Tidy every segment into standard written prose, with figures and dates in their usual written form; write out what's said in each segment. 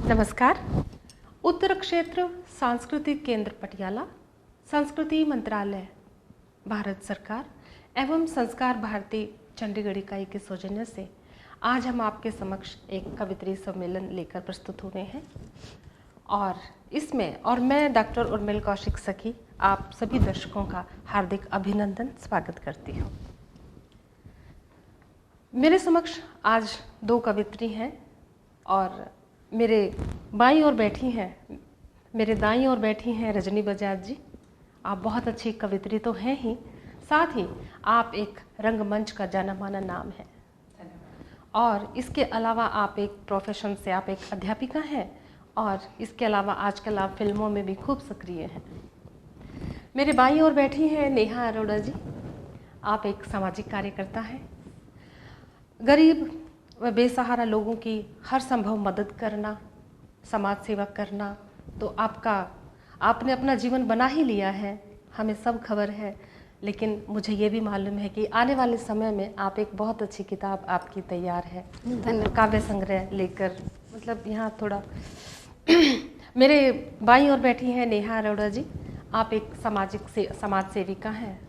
नमस्कार। उत्तर क्षेत्र सांस्कृतिक केंद्र पटियाला, संस्कृति मंत्रालय, भारत सरकार एवं संस्कार भारती चंडीगढ़ इकाई के सौजन्य से आज हम आपके समक्ष एक कवित्री सम्मेलन लेकर प्रस्तुत हुए हैं और मैं डॉक्टर उर्मिल कौशिक सखी आप सभी दर्शकों का हार्दिक अभिनंदन स्वागत करती हूँ। मेरे समक्ष आज दो कवित्री हैं और मेरे बाईं ओर बैठी हैं रजनी बजाज जी। आप बहुत अच्छी कवित्री तो हैं ही, साथ ही आप एक रंगमंच का जाना माना नाम है और इसके अलावा आप एक प्रोफेशन से आप एक अध्यापिका हैं और इसके अलावा आजकल आप फिल्मों में भी खूब सक्रिय हैं। मेरे बाईं ओर बैठी हैं नेहा अरोड़ा जी। आप एक सामाजिक कार्यकर्ता हैं। गरीब व बेसहारा लोगों की हर संभव मदद करना, समाज सेवा करना तो आपने अपना जीवन बना ही लिया है, हमें सब खबर है। लेकिन मुझे ये भी मालूम है कि आने वाले समय में आप एक बहुत अच्छी किताब आपकी तैयार है, काव्य संग्रह लेकर, मतलब यहाँ थोड़ा मेरे बाईं ओर बैठी हैं नेहा अरोड़ा जी। आप एक समाज सेविका हैं।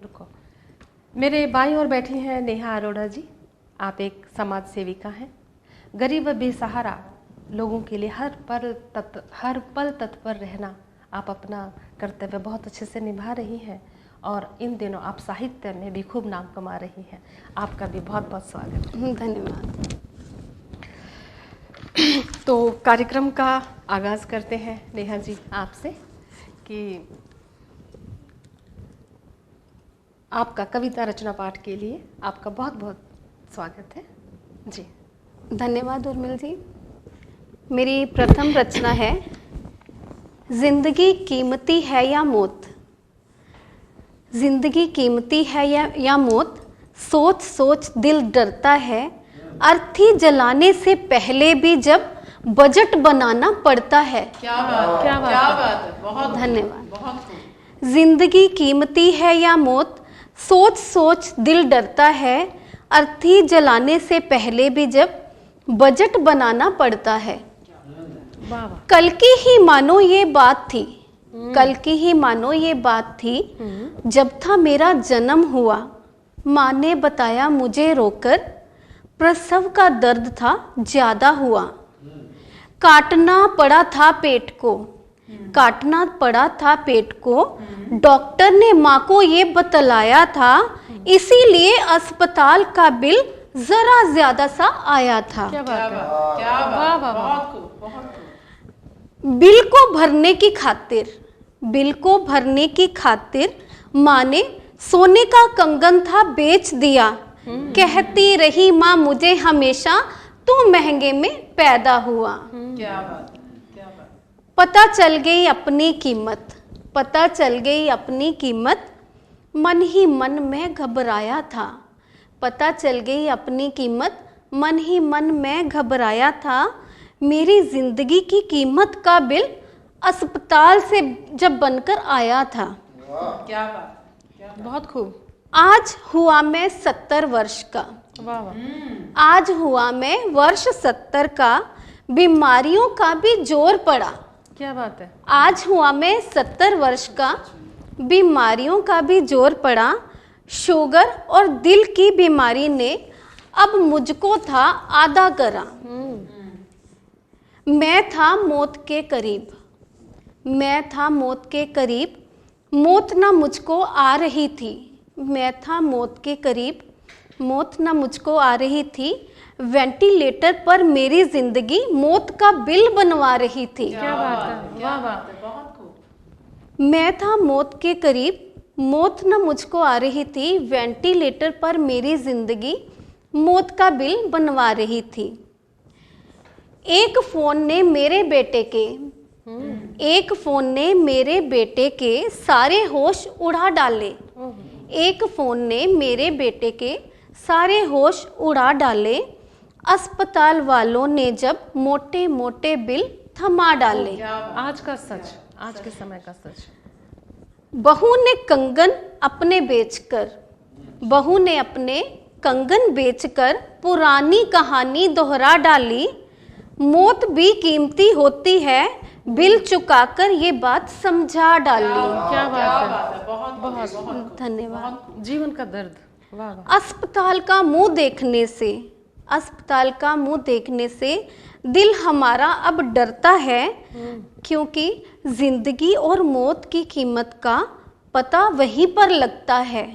रुको, मेरे बाईं ओर बैठी हैं नेहा अरोड़ा जी। आप एक समाज सेविका हैं। गरीब व बेसहारा लोगों के लिए हर पल तत्पर रहना, आप अपना कर्तव्य बहुत अच्छे से निभा रही हैं और इन दिनों आप साहित्य में भी खूब नाम कमा रही हैं। आपका भी बहुत बहुत स्वागत है। धन्यवाद। तो कार्यक्रम का आगाज़ करते हैं नेहा जी आपसे कि आपका कविता रचना पाठ के लिए आपका बहुत बहुत स्वागत है जी। धन्यवाद उर्मिल जी। मेरी प्रथम रचना है जिंदगी कीमती है या मौत। जिंदगी कीमती है या मौत, सोच सोच दिल डरता है। अर्थी जलाने से पहले भी जब बजट बनाना पड़ता है। क्या बात है, बहुत धन्यवाद। बहुत जिंदगी कीमती है या मौत, सोच सोच दिल डरता है। अर्थी जलाने से पहले भी जब बजट बनाना पड़ता है। कल की ही मानो ये बात थी, कल की ही मानो ये बात थी, जब था मेरा जन्म हुआ। माँ ने बताया मुझे रोकर, प्रसव का दर्द था ज्यादा हुआ। काटना पड़ा था पेट को, काटना पड़ा था पेट को। डॉक्टर ने माँ को ये बतलाया था, इसीलिए अस्पताल का बिल जरा ज्यादा सा आया था। क्या बात, बहुत खूब। बिल को भरने की खातिर माँ ने सोने का कंगन था बेच दिया। कहती रही माँ मुझे हमेशा, तू महंगे में पैदा हुआ। क्या बात। पता चल गई अपनी कीमत, मन ही मन में घबराया था। पता चल गई अपनी कीमत, मन ही मन में घबराया था। मेरी जिंदगी की कीमत का बिल अस्पताल से जब बनकर आया था। क्या बात, बहुत खूब। आज हुआ मैं 70 वर्ष का। आज हुआ मैं वर्ष 70 का, बीमारियों का भी जोर पड़ा। क्या बात है। आज हुआ मैं 70 वर्ष का, बीमारियों का भी जोर पड़ा। शुगर और दिल की बीमारी ने अब मुझको था आधा करा। मैं था मौत के करीब, मौत ना मुझको आ रही थी। मैं था मौत के करीब, मौत ना मुझको आ रही थी। वेंटिलेटर पर मेरी जिंदगी मौत का बिल बनवा रही थी। क्या बात है, क्या बात है, बहुत खूब। मैं था मौत के करीब, मौत न मुझको आ रही थी। वेंटिलेटर पर मेरी जिंदगी मौत का बिल बनवा रही थी। एक फोन ने मेरे बेटे के सारे होश उड़ा डाले। एक फोन ने मेरे बेटे के सारे होश उड़ा डाले। अस्पताल वालों ने जब मोटे मोटे बिल थमा डाले। आज का सच, आज के समय का सच। बहू ने अपने कंगन बेचकर पुरानी कहानी दोहरा डाली। मौत भी कीमती होती है, बिल चुकाकर ये बात समझा डाली। क्या बात है, है, बहुत बहुत धन्यवाद। जीवन का दर्द, वाह वाह। अस्पताल का मुंह देखने से, अस्पताल का मुंह देखने से दिल हमारा अब डरता है, क्योंकि जिंदगी और मौत की कीमत का पता वहीं पर लगता है।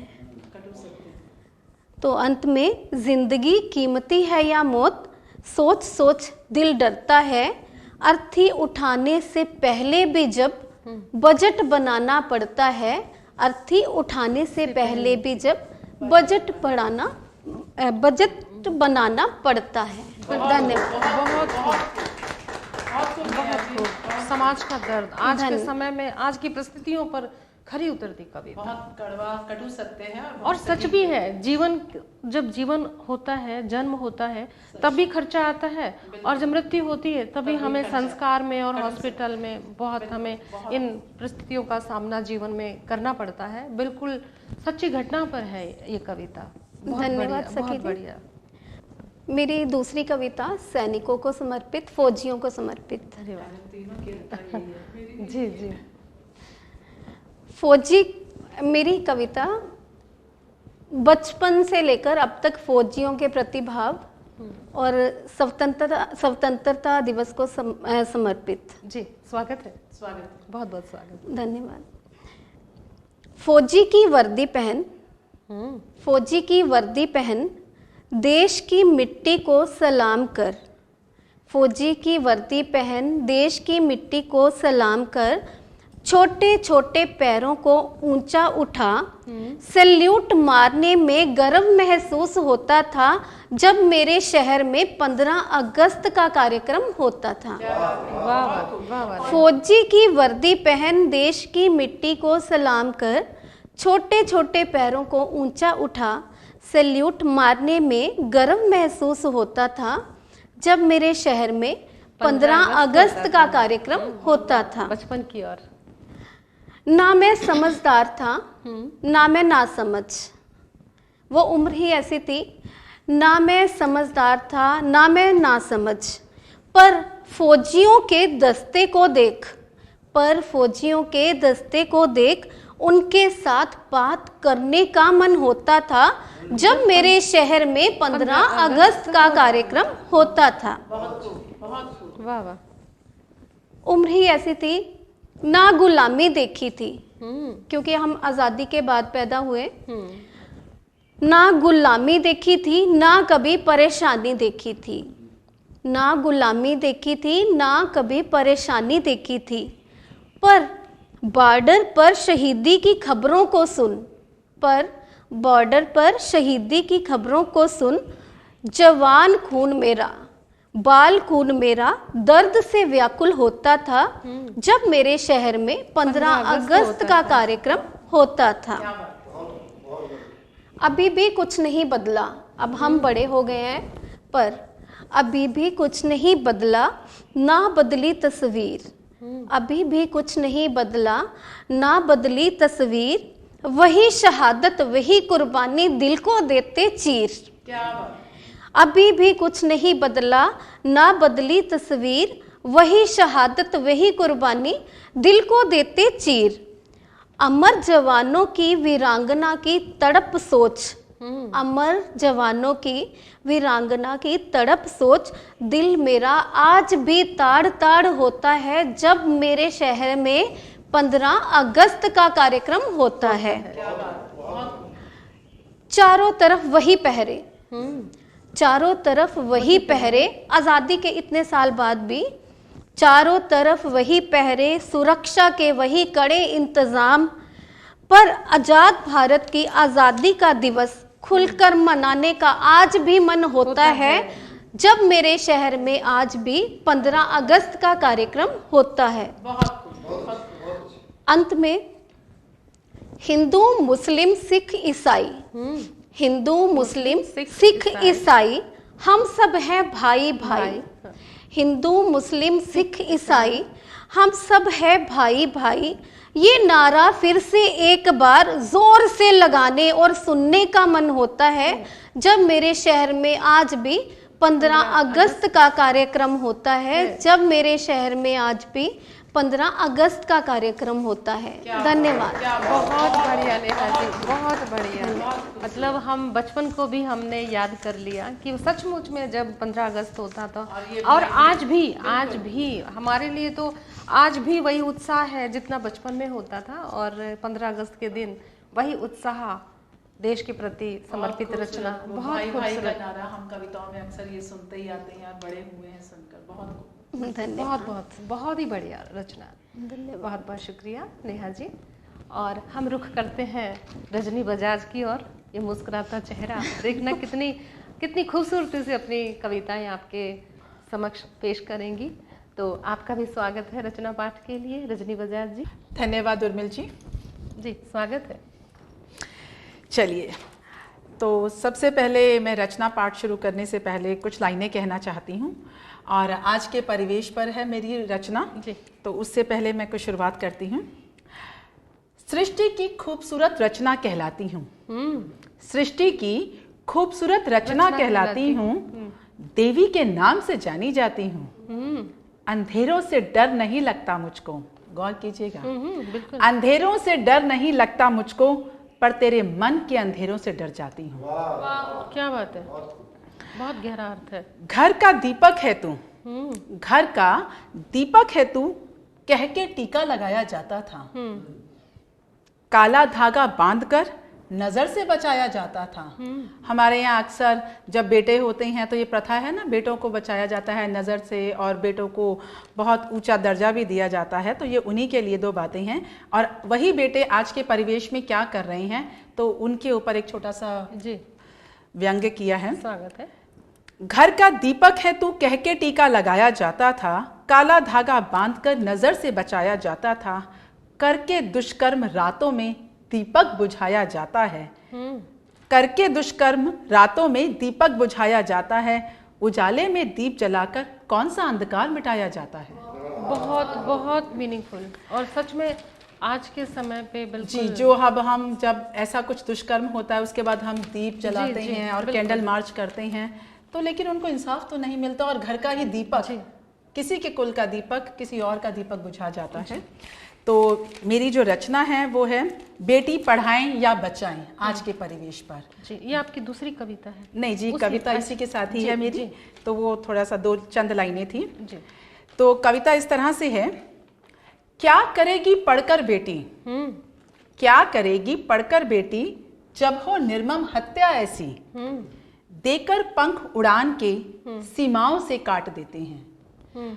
तो अंत में, जिंदगी कीमती है या मौत, सोच सोच दिल डरता है, अर्थी उठाने से पहले भी जब बजट बनाना पड़ता है, अर्थी उठाने से पहले भी जब बजट बनाना पड़ता है। धन्यवाद। बहुत खूब। समाज का दर्द आज के समय में, आज की परिस्थितियों पर खरी उतरती कविता। बहुत कड़वा कटु सत्य है और सच भी है। जीवन, जब जीवन होता है, जन्म होता है, तभी खर्चा आता है, और जब मृत्यु होती है तभी हमें संस्कार में और हॉस्पिटल में बहुत हमें इन परिस्थितियों का सामना जीवन में करना पड़ता है। बिल्कुल सच्ची घटना पर है ये कविता। धन्यवाद सखी बहुत जी। बढ़िया। मेरी दूसरी कविता सैनिकों को समर्पित, फौजियों को समर्पित। धन्यवाद। जी जी। फौजी, मेरी कविता बचपन से लेकर अब तक फौजियों के प्रति भाव और स्वतंत्रता दिवस को समर्पित। जी, स्वागत है, स्वागत। बहुत बहुत स्वागत। धन्यवाद। फौजी की वर्दी पहन, फौजी की वर्दी पहन, देश की मिट्टी को सलाम कर। फौजी की वर्दी पहन, देश की मिट्टी को सलाम कर, छोटे छोटे पैरों को ऊंचा उठा। सैल्यूट मारने में गर्व महसूस होता था जब मेरे शहर में 15 अगस्त का कार्यक्रम होता था। वाह वाह। फौजी की वर्दी पहन, देश की मिट्टी को सलाम कर, छोटे छोटे पैरों को ऊंचा उठा। सैल्यूट मारने में गर्व महसूस होता था जब मेरे शहर में 15 अगस्त का कार्यक्रम होता था। बचपन की ओर। ना मैं समझदार था, ना मैं नासमझ। वो उम्र ही ऐसी थी, ना मैं समझदार था, ना मैं नासमझ। पर फौजियों के दस्ते को देख, पर फौजियों के दस्ते को देख, उनके साथ बात करने का मन होता था जब मेरे शहर में 15 अगस्त का कार्यक्रम होता था। वाह वाह। उम्र ही ऐसी थी, ना गुलामी देखी थी, क्योंकि हम आज़ादी के बाद पैदा हुए। ना गुलामी देखी थी, ना कभी परेशानी देखी थी। ना गुलामी देखी थी, ना कभी परेशानी देखी थी। पर बॉर्डर पर शहीदी की खबरों को सुन, पर बॉर्डर पर शहीदी की खबरों को सुन, जवान खून मेरा, बाल खून मेरा दर्द से व्याकुल होता था जब मेरे शहर में 15 अगस्त का कार्यक्रम होता था। अभी भी कुछ नहीं बदला, अब हम बड़े हो गए हैं, पर अभी भी कुछ नहीं बदला, ना बदली तस्वीर। अभी भी कुछ नहीं बदला, ना बदली तस्वीर। वही शहादत, वही कुर्बानी, दिल को देते चीर। अभी भी कुछ नहीं बदला, ना बदली तस्वीर। वही शहादत, वही कुर्बानी, दिल को देते चीर। अमर जवानों की वीरांगना की तड़प सोच, अमर जवानों की वीरांगना की तड़प सोच, दिल मेरा आज भी ताड़ ताड़ होता है जब मेरे शहर में 15 अगस्त का कार्यक्रम होता है। चारों तरफ वही पहरे, चारों तरफ वही पहरे। आज़ादी के इतने साल बाद भी चारों तरफ वही पहरे, सुरक्षा के वही कड़े इंतजाम। पर आज़ाद भारत की आज़ादी का दिवस खुलकर मनाने का आज भी मन होता है जब मेरे शहर में आज भी 15 अगस्त का कार्यक्रम होता है। अंत में, हिंदू मुस्लिम सिख ईसाई, हिंदू मुस्लिम सिख ईसाई, हम सब हैं भाई भाई। हिंदू मुस्लिम सिख ईसाई, हम सब हैं भाई भाई। ये नारा फिर से एक बार जोर से लगाने और सुनने का मन होता है जब मेरे शहर में आज भी 15 अगस्त का कार्यक्रम होता है, जब मेरे शहर में आज भी 15 अगस्त का कार्यक्रम होता है। धन्यवाद। बहुत बढ़िया नेहा जी, बहुत बढ़िया। मतलब हम बचपन को भी हमने याद कर लिया कि सचमुच में जब 15 अगस्त होता था, और आज भी हमारे लिए तो आज भी वही उत्साह है जितना बचपन में होता था। और 15 अगस्त के दिन वही उत्साह देश के प्रति समर्पित रचना बहुत भाई का खूबसूरत। नारा हम कविताओं में अक्सर ये सुनते ही आते हैं और बड़े हुए हैं सुनकर। बहुत धन्यवाद। बहुत ही बढ़िया रचना। बहुत बहुत शुक्रिया नेहा जी। और हम रुख करते हैं रजनी बजाज की और ये मुस्कुराता चेहरा देखना कितनी खूबसूरती से अपनी कविताएं आपके समक्ष पेश करेंगी। तो आपका भी स्वागत है रचना पाठ के लिए रजनी बजाज जी। धन्यवाद उर्मिल जी। जी स्वागत है। चलिए, तो सबसे पहले मैं रचना पाठ शुरू करने से पहले कुछ लाइनें कहना चाहती हूँ, और आज के परिवेश पर है मेरी रचना जी। तो उससे पहले मैं कुछ शुरुआत करती हूँ। सृष्टि की खूबसूरत रचना कहलाती हूँ, सृष्टि की खूबसूरत रचना कहलाती हूँ, देवी के नाम से जानी जाती हूँ। अंधेरों से डर नहीं लगता मुझको, गौर कीजिएगा, बिल्कुल। अंधेरों से डर नहीं लगता मुझको, पर तेरे मन के अंधेरों से डर जाती हूँ। क्या बात है, बहुत गहरा अर्थ है। घर का दीपक है तू, घर का दीपक है तू, कह के टीका लगाया जाता था। काला धागा बांधकर नजर से बचाया जाता था। हमारे यहाँ अक्सर जब बेटे होते हैं तो ये प्रथा है ना, बेटों को बचाया जाता है नज़र से, और बेटों को बहुत ऊंचा दर्जा भी दिया जाता है। तो ये उन्हीं के लिए दो बातें हैं, और वही बेटे आज के परिवेश में क्या कर रहे हैं, तो उनके ऊपर एक छोटा सा जी व्यंग्य किया है। स्वागत है। घर का दीपक है तू, कह के टीका लगाया जाता था, काला धागा बांधकर नजर से बचाया जाता था, करके दुष्कर्म रातों में दीपक बुझाया जाता है। करके दुष्कर्म रातों में दीपक बुझाया जाता है, उजाले में दीप जलाकर कौन सा अंधकार मिटाया जाता है। बहुत बहुत मीनिंगफुल, और सच में आज के समय पे बिल्कुल जी, जो अब हम जब ऐसा कुछ दुष्कर्म होता है उसके बाद हम दीप जलाते हैं और कैंडल मार्च करते हैं, तो लेकिन उनको इंसाफ तो नहीं मिलता, और घर का ही दीपक, किसी के कुल का दीपक किसी और का दीपक बुझा जाता है। तो मेरी जो रचना है वो है बेटी पढ़ाएं या बचाएं आज के परिवेश पर। जी, ये आपकी दूसरी कविता है? नहीं जी, कविता इसी के साथ ही है मेरी, तो वो थोड़ा सा दो चंद लाइनें थी जी। तो कविता इस तरह से है। क्या करेगी पढ़कर बेटी, क्या करेगी पढ़कर बेटी, जब हो निर्मम हत्या ऐसी, देकर पंख उड़ान के सीमाओं से काट देते हैं।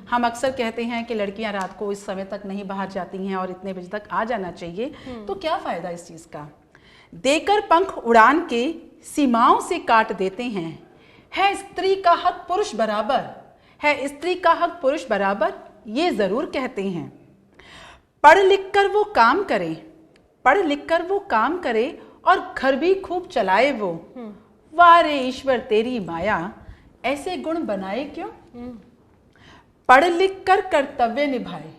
हम अक्सर कहते हैं कि लड़कियां रात को इस समय तक नहीं बाहर जाती हैं और इतने बजे तक आ जाना चाहिए, तो क्या फायदा इस चीज का। देकर पंख उड़ान के सीमाओं से काट देते हैं। है स्त्री का हक पुरुष बराबर, है स्त्री का हक पुरुष बराबर, ये जरूर कहते हैं। पढ़ लिख कर वो काम करे, पढ़ लिख कर वो काम करे, और घर भी खूब चलाए वो। वारे ईश्वर तेरी माया, ऐसे गुण बनाए क्यों। पढ़ लिख कर कर्तव्य निभाए,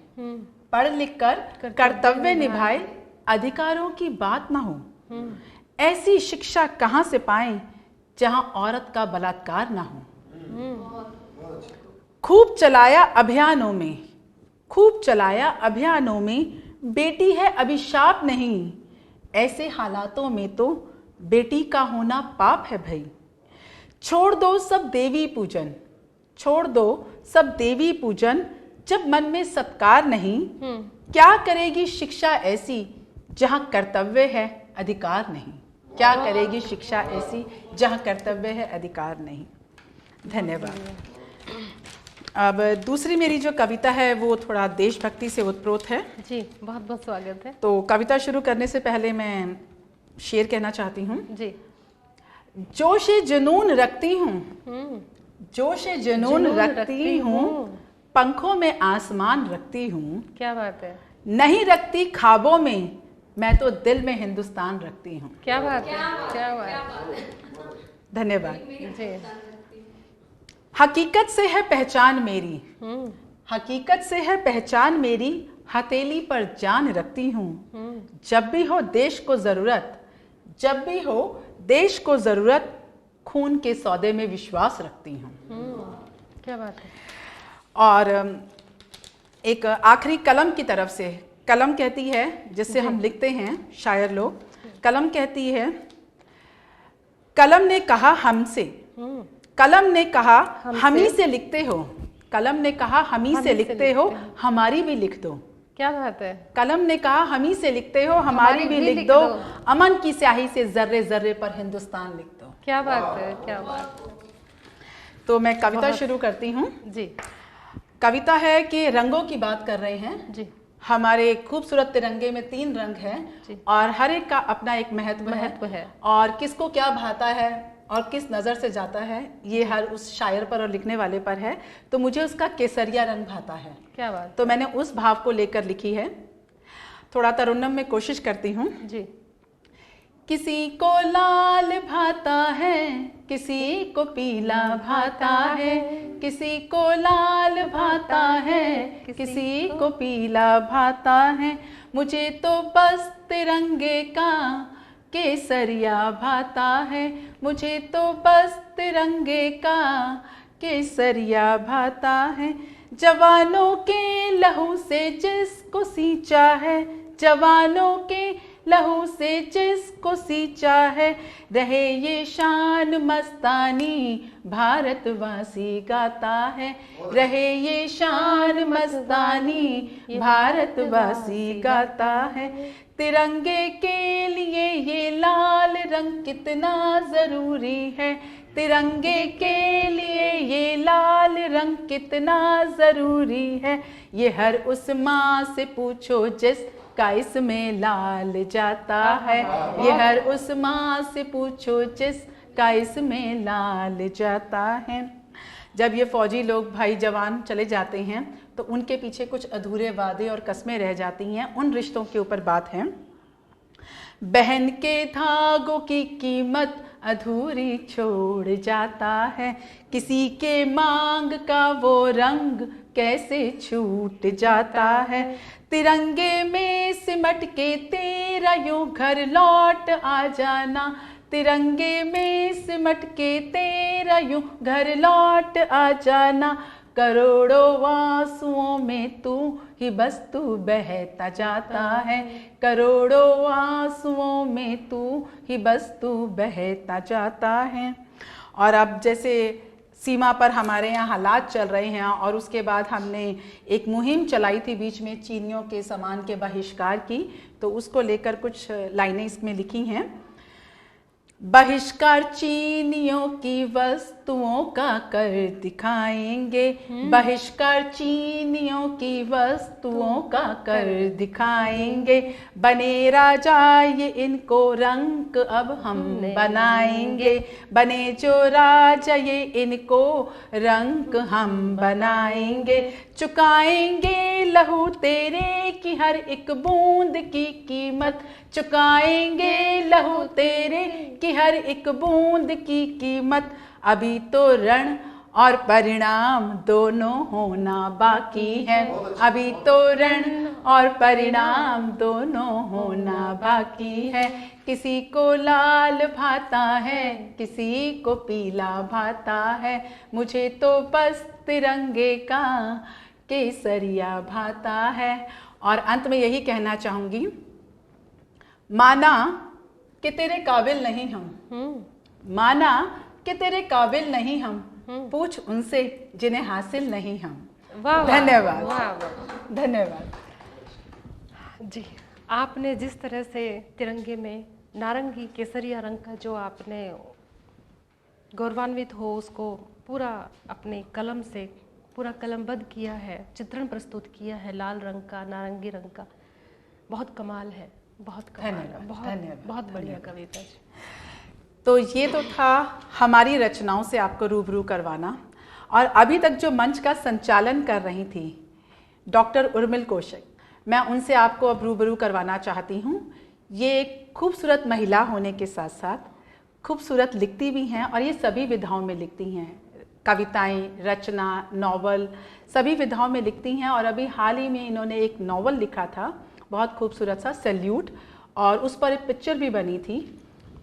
पढ़ लिख कर कर्तव्य निभाए, अधिकारों की बात ना हो। ऐसी शिक्षा कहाँ से पाएं जहां औरत का बलात्कार ना हो। खूब चलाया अभियानों में, खूब चलाया अभियानों में, बेटी है अभिशाप नहीं। ऐसे हालातों में तो बेटी का होना पाप है भाई। छोड़ दो सब देवी पूजन, छोड़ दो सब देवी पूजन, जब मन में सत्कार नहीं। क्या करेगी शिक्षा ऐसी जहां कर्तव्य है अधिकार नहीं। क्या करेगी शिक्षा ऐसी जहां कर्तव्य है अधिकार नहीं। धन्यवाद। अब दूसरी मेरी जो कविता है वो थोड़ा देशभक्ति से उत्प्रोत है। जी, बहुत बहुत स्वागत है। तो कविता शुरू करने से पहले मैं शेर कहना चाहती हूँ। जी। जोश जुनून रखती हूँ, जोश जुनून रखती हूँ, पंखों में आसमान रखती हूँ। क्या बात है। नहीं रखती ख्वाबों में, मैं तो दिल में हिंदुस्तान रखती हूँ। क्या बात है, क्या बात है। धन्यवाद जी। हकीकत से है पहचान मेरी, हकीकत से है पहचान मेरी, हथेली पर जान रखती हूँ। जब भी हो देश को जरूरत, जब भी हो देश को जरूरत, खून के सौदे में विश्वास रखती हूँ। क्या बात है। और एक आखिरी कलम की तरफ से, कलम कहती है जिससे हम लिखते हैं शायर लोग, कलम कहती है, कलम ने कहा हमसे, कलम ने कहा हम ही से लिखते हो, कलम ने कहा हम ही से लिखते हो, हमारी भी लिख दो। क्या बात है। कलम ने कहा हम ही से लिखते हो, हमारी भी लिख दो, अमन की स्याही से जर्रे जर्रे पर हिंदुस्तान लिख दो। क्या बात है, क्या बात है। तो मैं कविता शुरू करती हूँ जी। कविता है कि रंगों की बात कर रहे हैं जी। हमारे खूबसूरत तिरंगे में 3 रंग हैं और हर एक का अपना एक महत्व है और किसको क्या भाता है और किस नज़र से जाता है ये हर उस शायर पर और लिखने वाले पर है। तो मुझे उसका केसरिया रंग भाता है। क्या बात। तो मैंने उस भाव को लेकर लिखी है। थोड़ा तरन्नुम में कोशिश करती हूँ जी। किसी को लाल भाता है, किसी को पीला भाता है, किसी को लाल भाता है, किसी को पीला भाता है, मुझे तो बस तिरंगे का केसरिया भाता है, मुझे तो बस तिरंगे का केसरिया भाता है। जवानों के लहू से जिसको सींचा है, जवानों के लहू से जिसको सींचा है, रहे ये शान मस्तानी भारतवासी गाता है, रहे ये शान मस्तानी भारतवासी गाता है। तिरंगे के लिए ये लाल रंग कितना ज़रूरी है, तिरंगे के लिए ये लाल रंग कितना ज़रूरी है, ये हर उस माँ से पूछो जिसका इसमें लाल जाता है, ये हर उस माँ से पूछो जिसका इसमें लाल जाता है। जब ये फौजी लोग भाई जवान चले जाते हैं तो उनके पीछे कुछ अधूरे वादे और कस्में रह जाती हैं, उन रिश्तों के ऊपर बात है। बहन के धागों की कीमत अधूरी छोड़ जाता है, किसी के मांग का वो रंग कैसे छूट जाता है, तिरंगे में सिमट के तेरा यूं घर लौट आ जाना, तिरंगे में सिमट के तेरा यूं घर लौट आ जाना, करोड़ों आंसुओं में तू ही बस तू बहता जाता है, करोड़ों आंसुओं में तू ही बस तू बहता जाता है। और अब जैसे सीमा पर हमारे यहाँ हालात चल रहे हैं और उसके बाद हमने एक मुहिम चलाई थी बीच में चीनियों के सामान के बहिष्कार की, तो उसको लेकर कुछ लाइनें इसमें लिखी हैं। बहिष्कार चीनियों की वस्तुओं का कर दिखाएंगे, बहिष्कार चीनियों की वस्तुओं का कर दिखाएंगे, बने राजा ये इनको रंग अब हम बनाएंगे, बने जो राजा ये इनको रंग हम बनाएंगे, चुकाएंगे लहू तेरे की हर एक बूंद की कीमत, चुकाएंगे लहू तेरे की हर एक बूंद की कीमत, अभी तो रण और परिणाम दोनों होना बाकी है, अभी तो रण और परिणाम दोनों होना बाकी है, किसी को लाल भाता है, किसी को पीला भाता है, मुझे तो बस तिरंगे का केसरिया भाता है। और अंत में यही कहना चाहूँगी, माना कि तेरे काबिल नहीं हम, माना कि तेरे काबिल नहीं हम, पूछ उनसे जिन्हें हासिल नहीं हम। धन्यवाद। धन्यवाद जी। आपने जिस तरह से तिरंगे में नारंगी केसरिया रंग का जो आपने गौरवान्वित हो उसको पूरा अपने कलम से पूरा कलमबद्ध किया है, चित्रण प्रस्तुत किया है लाल रंग का, नारंगी रंग का, बहुत कमाल है, बहुत कमाल है, बहुत बढ़िया कविता। तो ये तो था हमारी रचनाओं से आपको रूबरू करवाना। और अभी तक जो मंच का संचालन कर रही थी डॉक्टर उर्मिल कौशिक, मैं उनसे आपको अब रूबरू करवाना चाहती हूँ। ये एक खूबसूरत महिला होने के साथ साथ खूबसूरत लिखती भी हैं और ये सभी विधाओं में लिखती हैं, कविताएं, रचना, नॉवल, सभी विधाओं में लिखती हैं। और अभी हाल ही में इन्होंने एक नॉवल लिखा था बहुत खूबसूरत सा, सैल्यूट, और उस पर एक पिक्चर भी बनी थी।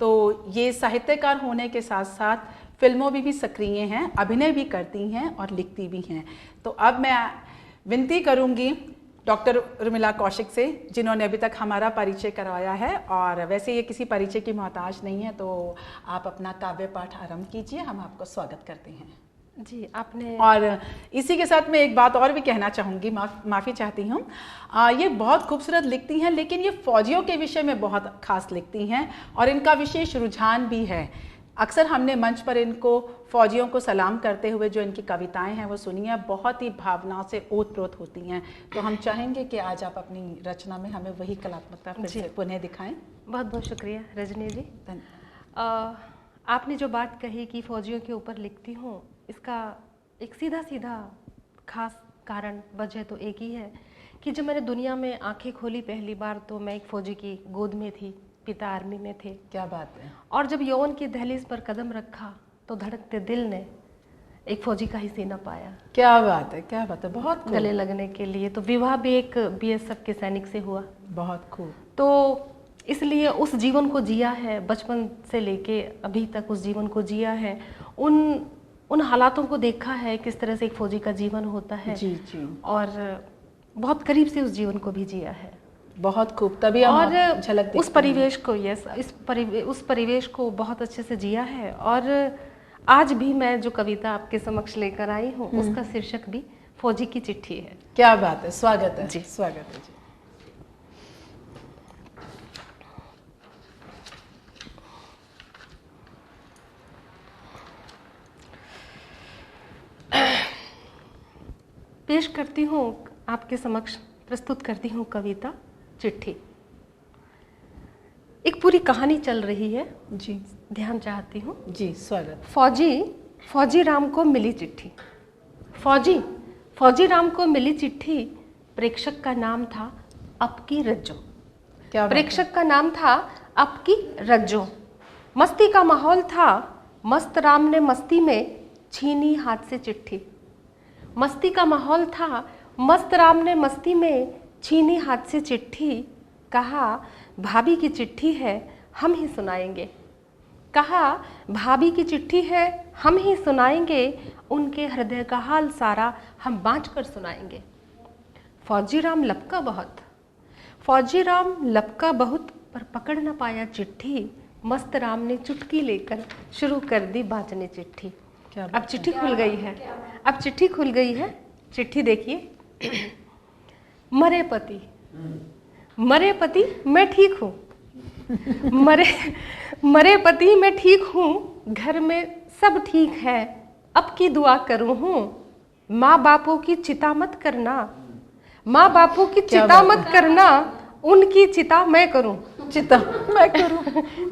तो ये साहित्यकार होने के साथ साथ फिल्मों में भी सक्रिय हैं, अभिनय भी करती हैं और लिखती भी हैं। तो अब मैं विनती करूंगी डॉक्टर उर्मिला कौशिक से, जिन्होंने अभी तक हमारा परिचय करवाया है, और वैसे ये किसी परिचय की मोहताज नहीं है, तो आप अपना काव्य पाठ आरंभ कीजिए, हम आपको स्वागत करते हैं। जी, आपने और इसी के साथ मैं एक बात और भी कहना चाहूँगी, माफ़ी चाहती हूँ। ये बहुत खूबसूरत लिखती हैं, लेकिन ये फौजियों के विषय में बहुत खास लिखती हैं और इनका विशेष रुझान भी है। अक्सर हमने मंच पर इनको फौजियों को सलाम करते हुए जो इनकी कविताएं हैं वो सुनी है, बहुत ही भावनाओं से ओतप्रोत होती हैं। तो हम चाहेंगे कि आज आप अपनी रचना में हमें वही कलात्मकता फिर से पुनः दिखाएं। बहुत बहुत शुक्रिया रजनी जी। आपने जो बात कही कि फौजियों के ऊपर लिखती हूँ, इसका एक सीधा सीधा खास कारण वजह तो एक ही है कि जब मैंने दुनिया में आंखें खोली पहली बार, तो मैं एक फ़ौजी की गोद में थी, पिता आर्मी में थे। क्या बात है। और जब यौवन की दहलीज पर कदम रखा तो धड़कते दिल ने एक फ़ौजी का ही सीना पाया। क्या बात है, क्या बात है, बहुत खूब। गले लगने के लिए तो विवाह भी एक बीएसएफ के सैनिक से हुआ। बहुत खूब। तो इसलिए उस जीवन को जिया है, बचपन से लेके अभी तक उस जीवन को जिया है, उन हालातों को देखा है किस तरह से एक फ़ौजी का जीवन होता है। जी जी। और बहुत करीब से उस जीवन को भी जिया है। बहुत खूब। तभी हम और झलक उस परिवेश को उस परिवेश को बहुत अच्छे से जिया है। और आज भी मैं जो कविता आपके समक्ष लेकर आई हूँ, उसका शीर्षक भी फौजी की चिट्ठी है। क्या बात है, स्वागत है जी, स्वागत है जी। पेश करती हूँ आपके समक्ष, प्रस्तुत करती हूँ कविता चिट्ठी। एक पूरी कहानी चल रही है जी, ध्यान चाहती हूँ। जी स्वागत। फौजी राम को मिली चिट्ठी। फौजी राम को मिली चिट्ठी। प्रेषक का नाम था अपकी रज्जो। क्या प्रेषक का नाम था अपकी रज्जो। मस्ती का माहौल था, मस्त राम ने मस्ती में छीनी हाथ से चिट्ठी। मस्ती का माहौल था, मस्त राम ने मस्ती में छीनी हाथ से चिट्ठी। कहा भाभी की चिट्ठी है, हम ही सुनाएंगे। कहा भाभी की चिट्ठी है, हम ही सुनाएंगे। उनके हृदय का हाल सारा हम बाँच कर सुनाएंगे। फौजी राम लपका बहुत, पर पकड़ न पाया चिट्ठी। मस्त राम ने चुटकी लेकर शुरू कर दी बाँचने चिट्ठी। अब चिट्ठी खुल गई है। चिट्ठी देखिए। मरे पति मैं ठीक हूँ। मरे पति मैं ठीक हूँ, घर में सब ठीक है। अब की दुआ करूँ हूँ, माँ बापों की चिता मत करना, उनकी चिता मैं करूँ।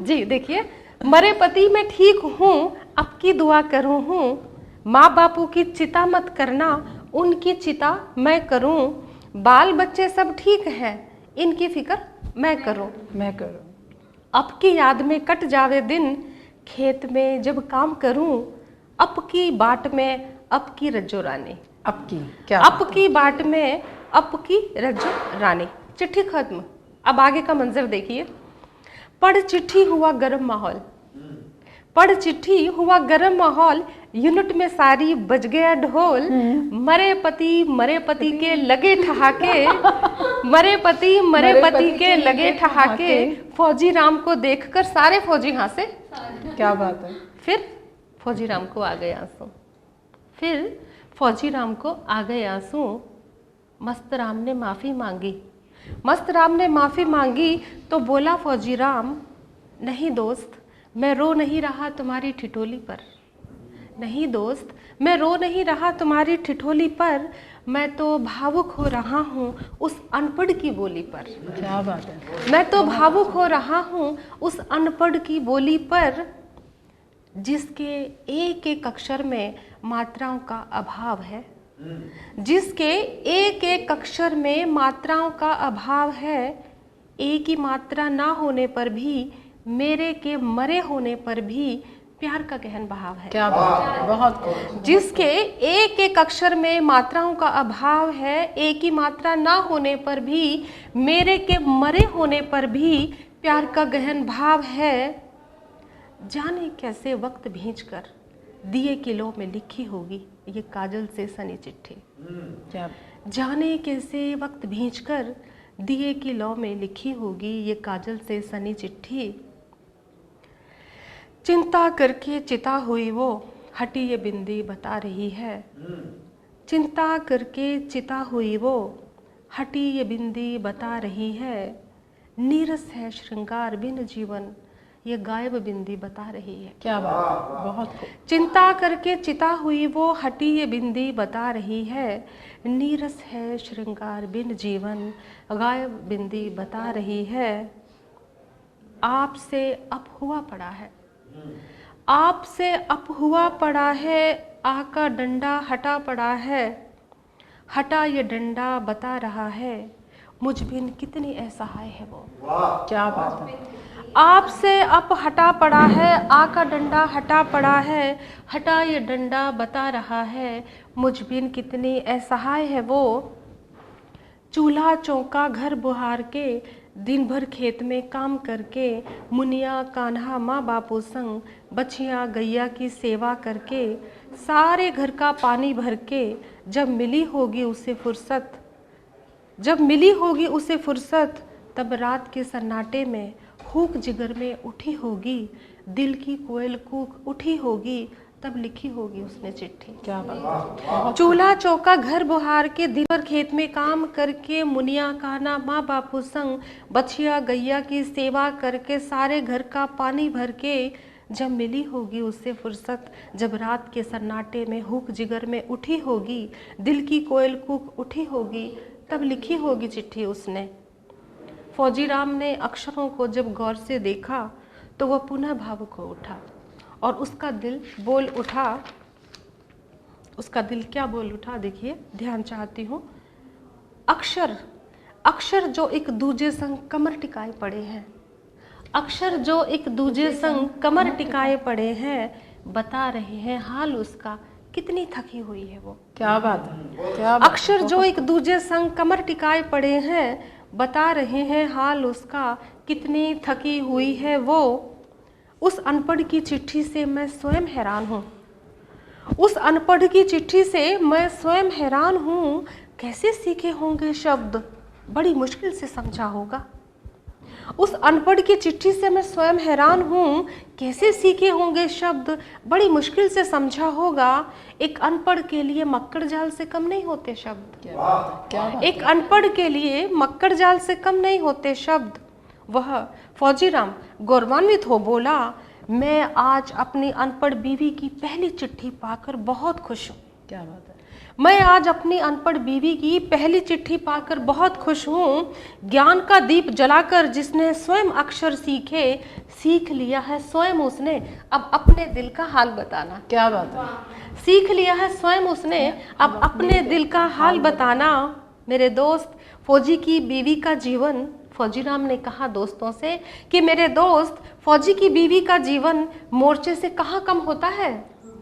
जी देखिए, मरे पति मैं ठीक हूँ, अब की दुआ करूँ हूँ। माँ बापू की चिता मत करना, उनकी चिता मैं करूँ। बाल बच्चे सब ठीक हैं, इनकी फिक्र मैं करूँ। अब की याद में कट जावे दिन, खेत में जब काम करूँ। अब की बाट में अब की रज्जो रानी। अब की बाट में अब की रज्जो रानी। चिट्ठी खत्म। अब आगे का मंजर देखिए। पढ़ चिट्ठी हुआ गर्म माहौल, यूनिट में सारी बज गया ढोल। मरे पति के लगे ठहाके। फौजी राम को देखकर सारे फौजी हंसे। क्या बात है। फिर फौजी राम को आ गए आंसू। मस्त राम ने माफी मांगी तो बोला फौजी राम, नहीं दोस्त मैं रो नहीं रहा तुम्हारी ठिठोली पर। मैं तो भावुक हो रहा हूँ उस अनपढ़ की बोली पर। क्या बात है। मैं तो भावुक हो रहा हूँ उस अनपढ़ की बोली पर, जिसके एक एक अक्षर में मात्राओं का अभाव है। एक ही मात्रा ना होने पर भी, मेरे के मरे होने पर भी प्यार का गहन बहाव है। क्या बात है, बहुत। जिसके एक एक अक्षर में मात्राओं का अभाव है, एक ही मात्रा ना होने पर भी, मेरे के मरे होने पर भी प्यार का गहन भाव है। जाने कैसे वक्त भींचकर दिए की लौ में लिखी होगी ये काजल से सनी चिट्ठी। क्या जाने कैसे वक्त भींचकर दिए की लौ में लिखी होगी ये काजल से सनी चिट्ठी। चिंता करके चिता हुई वो हटी ये बिंदी बता रही है। चिंता करके चिता हुई वो हटी ये बिंदी बता रही है। नीरस है श्रृंगार बिन जीवन ये गायब बिंदी बता रही है। क्या बात, बहुत खूब। चिंता करके चिता हुई वो हटी ये बिंदी बता रही है। नीरस है श्रृंगार बिन जीवन गायब बिंदी बता रही है। आपसे अब हुआ पड़ा है, आपसे अब हुआ पड़ा है। आका डंडा हटा पड़ा है, हटा ये डंडा बता रहा है। मुझ बिन कितनी असहाय है वो। क्या बात है। आपसे अब हटा पड़ा है, आका डंडा हटा पड़ा है। हटा ये डंडा बता रहा है, मुझ बिन कितनी असहाय है वो। चूल्हा चौका घर बुहार के दिन भर खेत में काम करके। मुनिया कान्हा माँ बापू संग बछिया गैया की सेवा करके। सारे घर का पानी भर के जब मिली होगी उसे फुर्सत, जब मिली होगी उसे फुर्सत। तब रात के सन्नाटे में हुक जिगर में उठी होगी। दिल की कोयल कूक उठी होगी, तब लिखी होगी उसने चिट्ठी। क्या बात। चूल्हा चौका घर बुहार के दिन भर खेत में काम करके। मुनिया कान्हा माँ बापू संग बछिया गैया की सेवा करके। सारे घर का पानी भर के जब मिली होगी उससे फुर्सत। जब रात के सन्नाटे में हुक जिगर में उठी होगी। दिल की कोयल कूक उठी होगी, तब लिखी होगी चिट्ठी उसने। फौजी राम ने अक्षरों को जब गौर से देखा तो वह पुनः भावुक हो उठा और उसका दिल बोल उठा। उसका दिल क्या बोल उठा, देखिए, ध्यान चाहती हूँ। अक्षर, अक्षर जो एक दूजे संग कमर टिकाए पड़े हैं। अक्षर जो एक दूजे संग कमर टिकाए पड़े हैं। बता रहे हैं हाल उसका कितनी थकी हुई है वो। क्या बात है। क्या बात। अक्षर जो एक दूजे संग कमर टिकाए पड़े हैं। बता रहे हैं हाल उसका कितनी थकी हुई है वो। उस अनपढ़ की चिट्ठी से मैं स्वयं हैरान हूँ। उस अनपढ़ की चिट्ठी से मैं स्वयं हैरान हूँ। कैसे सीखे होंगे शब्द, बड़ी मुश्किल से समझा होगा। उस अनपढ़ की चिट्ठी से मैं स्वयं हैरान हूँ। कैसे सीखे होंगे शब्द, बड़ी मुश्किल से समझा होगा। एक अनपढ़ के लिए मक्कड़ जाल से कम नहीं होते शब्द। क्या बात। एक अनपढ़ के लिए मक्कड़ जाल से कम नहीं होते शब्द। वह फौजी राम गौरवान्वित हो बोला, मैं आज अपनी अनपढ़ बीवी की पहली चिट्ठी पाकर बहुत खुश हूँ। क्या बात है। मैं आज अपनी अनपढ़ बीवी की पहली चिट्ठी पाकर बहुत खुश हूँ। ज्ञान का दीप जलाकर जिसने स्वयं अक्षर सीखे, सीख लिया है स्वयं उसने अब अपने दिल का हाल बताना। क्या बात है। सीख लिया है स्वयं उसने अब अपने दिल का हाल बताना। मेरे दोस्त, फौजी की बीवी का जीवन, फौजी राम ने कहा दोस्तों से कि मेरे दोस्त, फौजी की बीवी का जीवन मोर्चे से कहाँ कम होता है।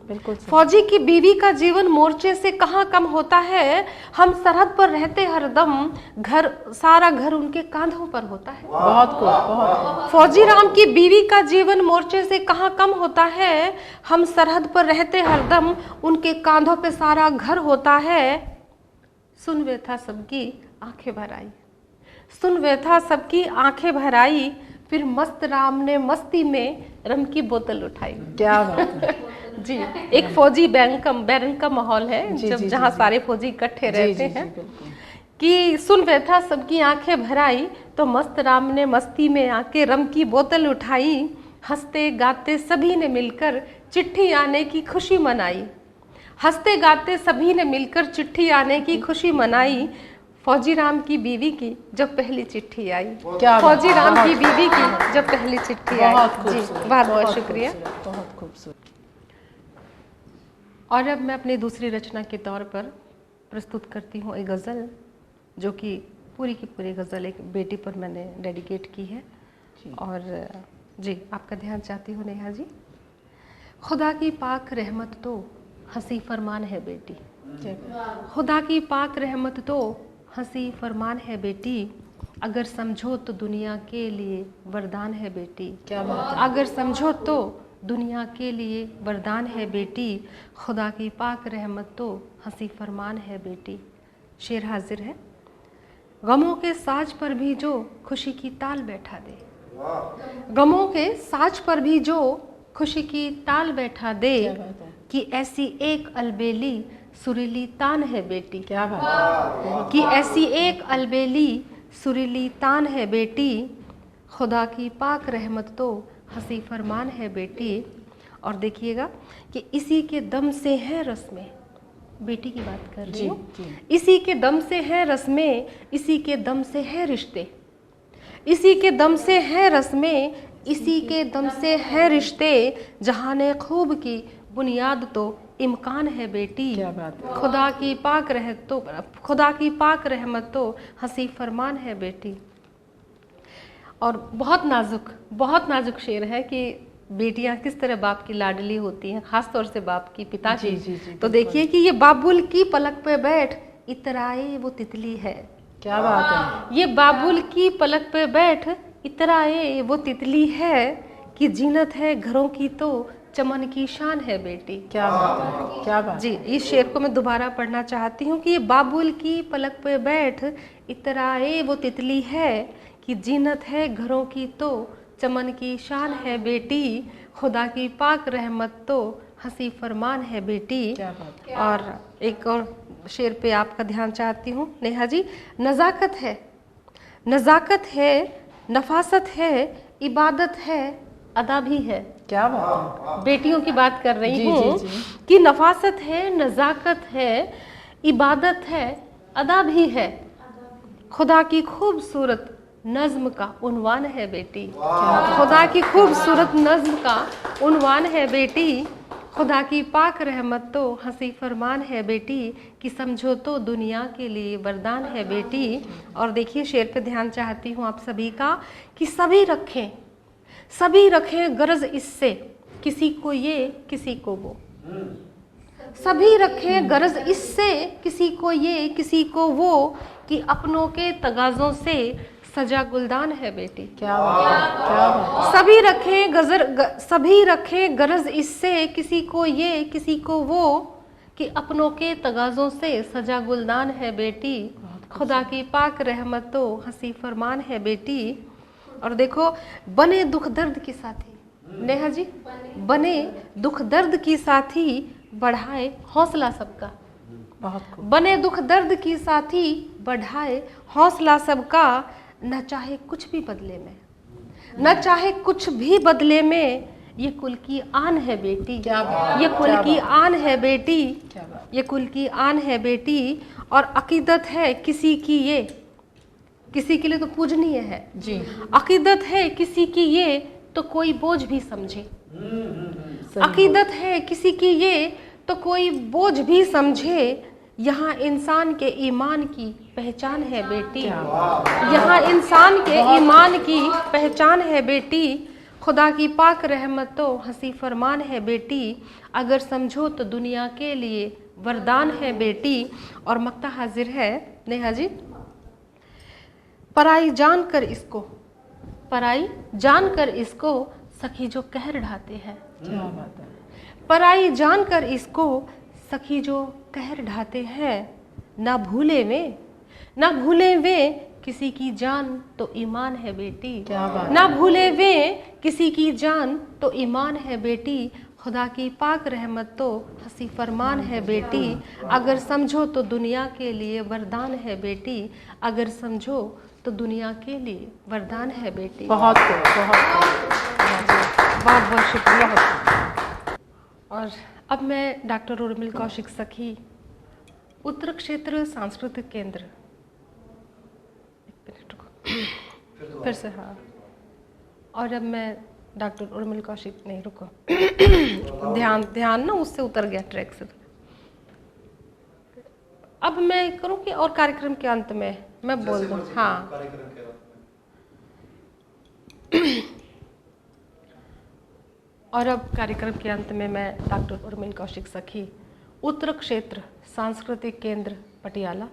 बिल्कुल। फौजी की बीवी का जीवन मोर्चे से कहाँ कम होता है। हम सरहद पर रहते हरदम, घर, सारा घर उनके कांधों पर होता है। बहुत खूब, बहुत। फौजी राम की बीवी का जीवन मोर्चे से कहाँ कम होता है। हम सरहद पर रहते हरदम, उनके कांधों पे सारा घर होता है। सुन व्यथा सबकी आंखें भर आई, सुन व्यथा सबकी आंखें भर आई। फिर मस्त राम ने मस्ती में रम की बोतल उठाई। क्या बात है। जी, एक फौजी बैरन का माहौल है जब जहाँ सारे फौजी इकट्ठे रहते हैं कि सुन व्यथा सबकी आंखें भराई। तो मस्त राम ने मस्ती में आके रम की बोतल उठाई। हंसते गाते सभी ने मिलकर चिट्ठी आने की खुशी मनाई। हंसते गाते सभी ने मिलकर चिट्ठी आने की खुशी मनाई। फौजी राम की बीवी की जब पहली चिट्ठी आई। क्या फौजी राम की बीवी की जब पहली चिट्ठी आई। जी, बहुत बहुत शुक्रिया। बहुत खूबसूरत। और अब मैं अपनी दूसरी रचना के तौर पर प्रस्तुत करती हूँ एक गज़ल, जो कि पूरी की पूरी गज़ल एक बेटी पर मैंने डेडिकेट की है। और जी, आपका ध्यान चाहती हूँ नेहा जी। खुदा की पाक रहमत तो हंसी फरमान है बेटी। खुदा की पाक रहमत तो हंसी फरमान है बेटी। अगर समझो तो दुनिया के लिए वरदान है बेटी। क्या बात है। अगर समझो तो दुनिया के लिए वरदान है बेटी, खुदा की पाक रहमत तो हंसी फरमान है बेटी। शेर हाजिर है। गमों के साज पर भी जो खुशी की ताल बैठा दे, गमों के साज पर भी जो खुशी की ताल बैठा दे, कि ऐसी एक अलबेली सुरीली तान है बेटी। क्या बात है। कि ऐसी एक अलबेली सुरीली तान है बेटी, खुदा की पाक रहमत तो हंसी फरमान है बेटी। और देखिएगा कि इसी के दम से है रस्में, बेटी की बात कर रही हूँ, इसी के दम से है रस्में, इसी के दम से है रिश्ते, इसी के दम से है रस्में, इसी के दम से है रिश्ते, जहाने खूब की बुनियाद तो इम्कान है बेटी। क्या बात है। खुदा की पाक खुदा की पाक रहमत तो हंसी फरमान है बेटी। और बहुत नाजुक शेर है कि बेटियां किस तरह बाप की लाडली होती हैं, खास तौर से बाप की, पिता की। तो देखिए कि ये बाबुल की पलक पे बैठ इतराए वो तितली है। क्या बात है। ये बाबुल की पलक पे बैठ इतराए वो तितली है, कि जीनत है घरों की तो चमन की शान है बेटी। क्या बात है। क्या बात जी, इस शेर को मैं दोबारा पढ़ना चाहती हूँ कि ये बाबुल की पलक पे बैठ इतराए वो तितली है, कि जीनत है घरों की तो चमन की शान है बेटी, खुदा की पाक रहमत तो हंसी फरमान है बेटी। क्या बात है। और एक और शेर पे आपका ध्यान चाहती हूँ नेहा जी। नज़ाकत है, नफासत है, इबादत है, अदा भी है। क्या बात है। बेटियों की बात कर रही जी, हूँ जी, जी। कि नफासत है, नज़ाकत है, इबादत है, अदा भी है, खुदा की खूबसूरत नज्म का उन्वान है बेटी। खुदा की खूबसूरत नज्म का उन्वान है बेटी, खुदा की पाक रहमत तो हंसी फरमान है बेटी, कि समझो तो दुनिया के लिए वरदान है बेटी। और देखिए शेर पे ध्यान चाहती हूँ आप सभी का कि सभी रखें गरज इससे, किसी को ये किसी को वो, सभी रखें गरज इससे, किसी को ये किसी को वो, कि अपनों के तगाजों से सजा गुलदान है बेटी। क्या बात है। क्या बात है। सभी रखें गरज इससे, किसी को ये किसी को वो, कि अपनों के तगाजों से सजा गुलदान है बेटी, खुदा की पाक रहमत तो हंसी फरमान है बेटी। और देखो, बने दुख दर्द की साथी नेहा जी, बने दुख दर्द की साथी, बढ़ाए हौसला सबका। बहुत खूब। बने दुख दर्द की साथी, बढ़ाए हौसला सबका, न चाहे कुछ भी बदले में, न चाहे कुछ भी बदले में, ये कुल की आन है बेटी। क्या बात। ये कुल की आन है बेटी। क्या बात। ये कुल की आन है बेटी। और अकीदत है किसी की ये, किसी के लिए तो पूजनीय है जी। अकीदत है किसी की ये, तो कोई बोझ भी समझे। अकीदत है किसी की ये, तो कोई बोझ भी समझे, यहाँ इंसान के ईमान की पहचान है बेटी। यहाँ इंसान के ईमान की पहचान है बेटी, खुदा की पाक रहमत तो हंसी फरमान है बेटी, अगर समझो तो दुनिया के लिए वरदान है बेटी। और मक्ता हाजिर है नेहा जी। पराई जानकर इसको सखी जो कहर ढाते हैं। क्या बात है। पराई जानकर इसको सखी जो कहर ढाते हैं, ना भूले वे किसी की जान तो ईमान है बेटी। क्या बात। ना भूले वे किसी की जान तो ईमान है बेटी, खुदा की पाक रहमत तो हंसी फरमान है बेटी, अगर समझो तो दुनिया के लिए वरदान है बेटी, अगर समझो तो दुनिया के लिए वरदान है बेटी। बहुत बहुत बहुत शुक्रिया। और अब मैं डॉक्टर उर्मिल कौशिक सखी, उत्तर क्षेत्र सांस्कृतिक केंद्र, फिर से हाँ। और अब मैं डॉक्टर उर्मिल कौशिक, नहीं रुको ध्यान ना उससे उतर गया ट्रैक से। अब मैं करूँ कि और कार्यक्रम के अंत में मैं बोल दूँ। हाँ, और अब कार्यक्रम के अंत में मैं डॉक्टर उर्मिल कौशिक सखी, उत्तर क्षेत्र सांस्कृतिक केंद्र पटियाला,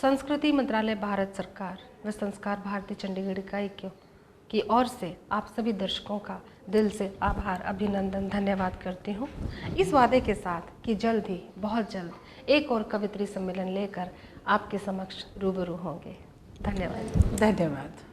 संस्कृति मंत्रालय भारत सरकार व संस्कार भारती चंडीगढ़ इकाई के की ओर से आप सभी दर्शकों का दिल से आभार, अभिनंदन, धन्यवाद करती हूँ, इस वादे के साथ कि जल्द ही, बहुत जल्द एक और कवित्री सम्मेलन लेकर आपके समक्ष रूबरू होंगे। धन्यवाद। धन्यवाद।